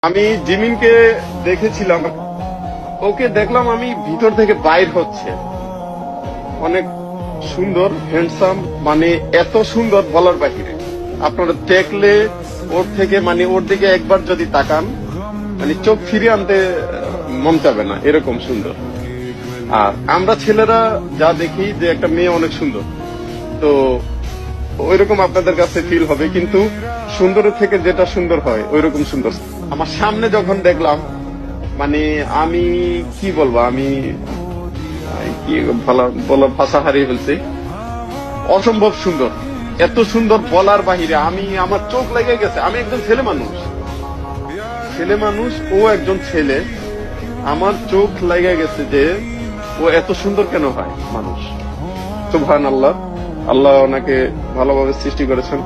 আমি জিমিনকে দেখেছিলাম, ওকে দেখলাম আমি ভিতর থেকে বাইর হচ্ছে, অনেক সুন্দর হ্যান্ডসাম, মানে এত সুন্দর বলার বাহিরে। আপনারা দেখলে ওর থেকে মানে ওর দিকে একবার যদি তাকান মানে চোখ ফিরিয়ে আনতে মন চাবে না, এরকম সুন্দর। আর আমরা ছেলেরা যা দেখি যে একটা মেয়ে অনেক সুন্দর, তো ওইরকম আপনাদের কাছে ফিল হবে, কিন্তু সুন্দরের থেকে যেটা সুন্দর হয় ওইরকম সুন্দর। আমার সামনে যখন দেখলাম মানে আমি কি বলবো, আমি কি বলার ভাষা হারিয়ে ফেলছি। অসম্ভব সুন্দর, এত সুন্দর বলার বাহিরে। আমি আমার চোখ লেগে গেছে। আমি একজন ছেলে মানুষ, ও একজন ছেলে, আমার চোখ লেগে গেছে যে ও এত সুন্দর কেন হয় মানুষ। সুবহানাল্লাহ, আল্লাহ ওনাকে ভালোভাবে সৃষ্টি করেছেন।